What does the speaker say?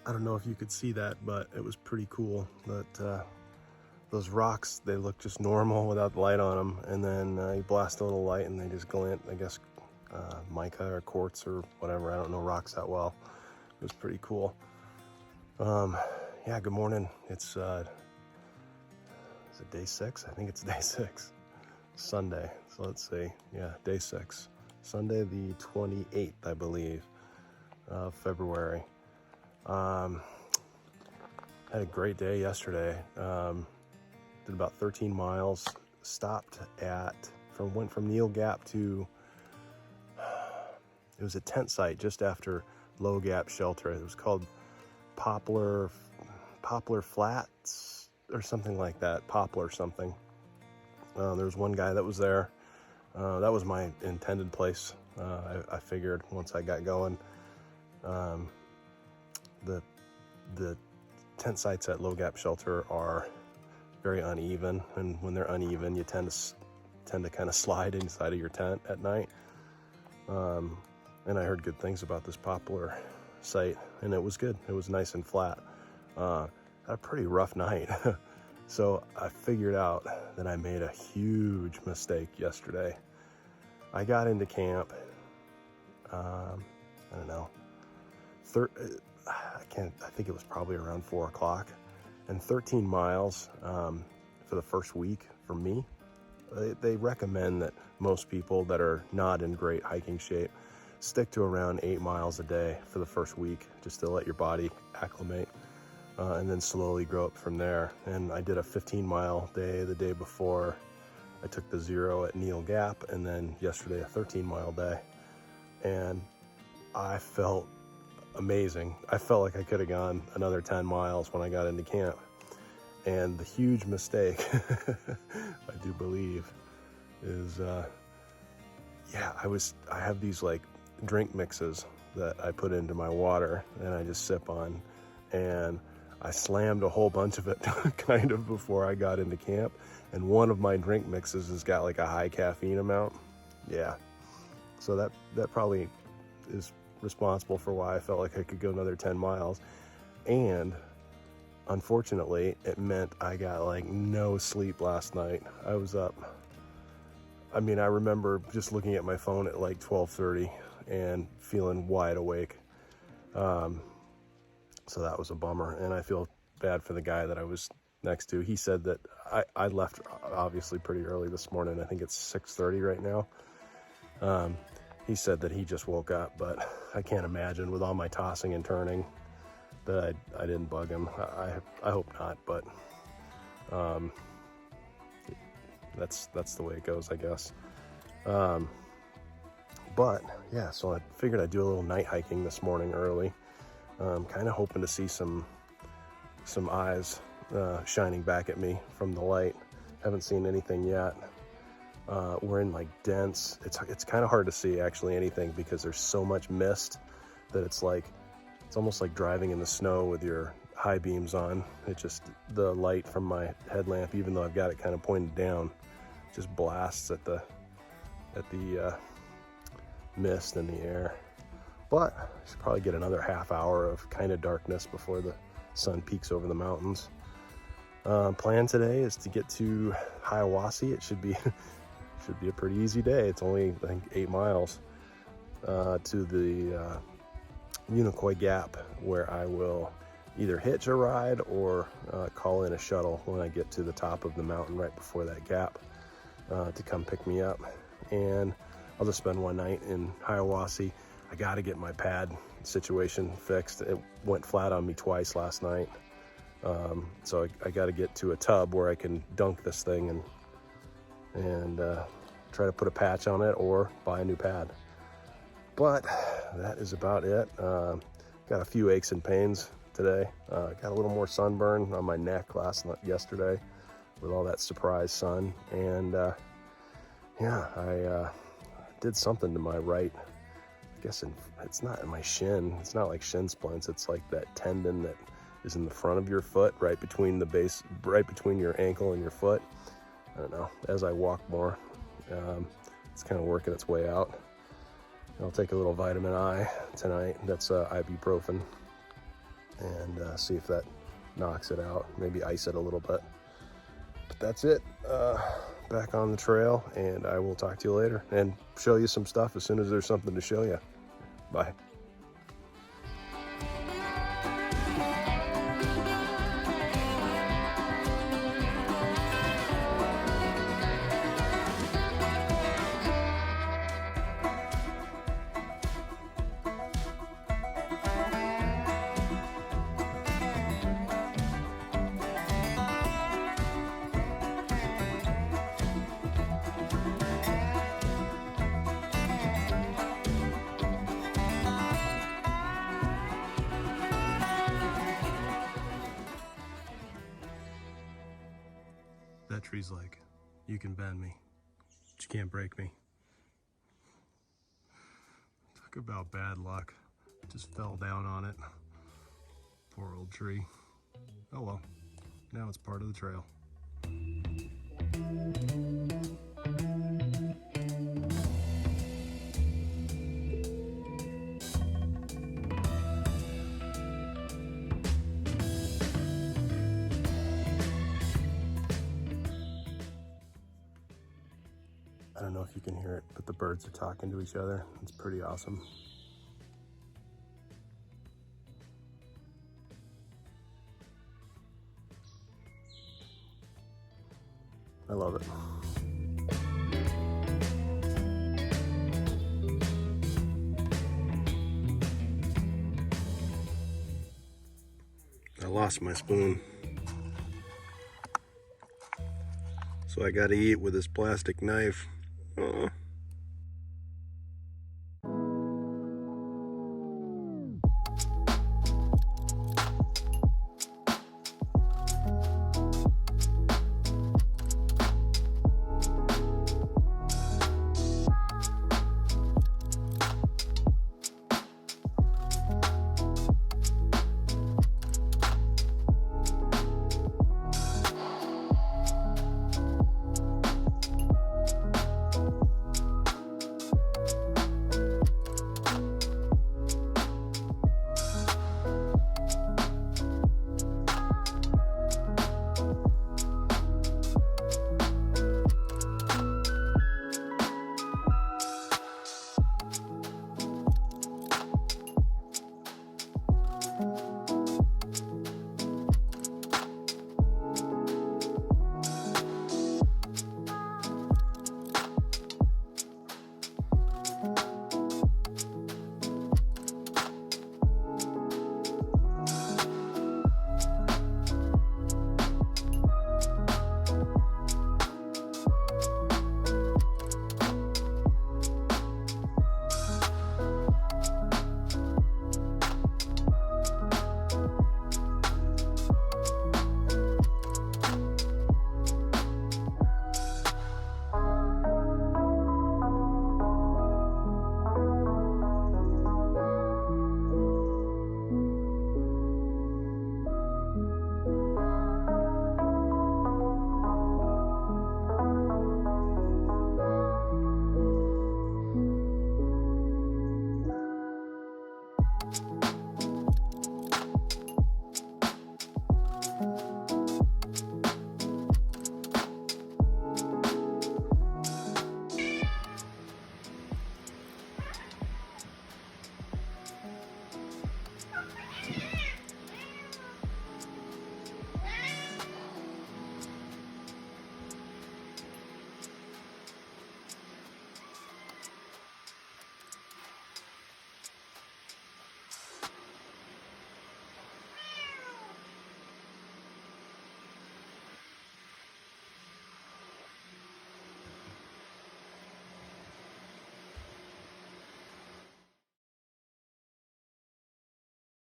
I don't know if you could see that, but it was pretty cool that those rocks, they look just normal without the light on them, and then you blast a little light and they just glint. I guess mica or quartz or whatever. I don't know rocks that well. It was pretty cool. Yeah, good morning. It's is it day 6? I think it's day 6. Sunday. So let's see. Yeah, day 6. Sunday the 28th, I believe, of February. Had a great day yesterday. Did about 13 miles. Stopped went from Neal Gap to, it was a tent site just after Low Gap Shelter. It was called Poplar Flats or something like that. Poplar something. There was one guy that was there. That was my intended place. I figured once I got going. The tent sites at Low Gap Shelter are very uneven, and when they're uneven, you tend to kind of slide inside of your tent at night. And I heard good things about this Poplar site, and it was good. It was nice and flat. Had a pretty rough night. So I figured out that I made a huge mistake yesterday. I got into camp, I don't know, I think it was probably around 4 o'clock, and 13 miles for the first week for me. They recommend that most people that are not in great hiking shape stick to around 8 miles a day for the first week, just to let your body acclimate, and then slowly grow up from there. And I did a 15-mile day the day before. I took the 0 at Neal Gap, and then yesterday a 13-mile day, and I felt amazing. I felt like I could have gone another 10 miles when I got into camp. And the huge mistake, I do believe, is I have these like drink mixes that I put into my water and I just sip on, and I slammed a whole bunch of it kind of before I got into camp, and one of my drink mixes has got like a high caffeine amount. Yeah, so that probably is responsible for why I felt like I could go another 10 miles. And unfortunately, it meant I got like no sleep last night. I was up. I mean, I remember just looking at my phone at like 12:30 and feeling wide awake. So that was a bummer, and I feel bad for the guy that I was next to. He said that I left obviously pretty early this morning. I think it's 6:30 right now. He said that he just woke up, but I can't imagine with all my tossing and turning that I didn't bug him. I hope not, but that's the way it goes, I guess. But yeah, so I figured I'd do a little night hiking this morning early. Kind of hoping to see some eyes shining back at me from the light. Haven't seen anything yet. We're in like dense, it's kind of hard to see actually anything because there's so much mist that it's almost like driving in the snow with your high beams on. The light from my headlamp, even though I've got it kind of pointed down, just blasts at the mist in the air. But I should probably get another half hour of kind of darkness before the sun peaks over the mountains. Plan today is to get to Hiawasee. It should be a pretty easy day. It's only, I think, 8 miles to the Unicoi Gap, where I will either hitch a ride or call in a shuttle when I get to the top of the mountain right before that gap to come pick me up. And I'll just spend one night in Hiawasee. I got to get my pad situation fixed. It went flat on me twice last night. So I got to get to a tub where I can dunk this thing and try to put a patch on it or buy a new pad. But that is about it. Got a few aches and pains today. Got a little more sunburn on my neck yesterday with all that surprise sun. And I did something to my right. I guess it's not in my shin. It's not like shin splints. It's like that tendon that is in the front of your foot, right between the base, right between your ankle and your foot. I don't know. As I walk more, it's kind of working its way out. I'll take a little vitamin I tonight. That's ibuprofen. and see if that knocks it out. Maybe ice it a little bit. But that's it. Back on the trail, and I will talk to you later and show you some stuff as soon as there's something to show you. Bye. That tree's like, you can bend me, but you can't break me. Talk about bad luck. Just fell down on it. Poor old tree. Oh well, now it's part of the trail. I don't know if you can hear it, but the birds are talking to each other. It's pretty awesome. I love it. I lost my spoon, so I gotta eat with this plastic knife.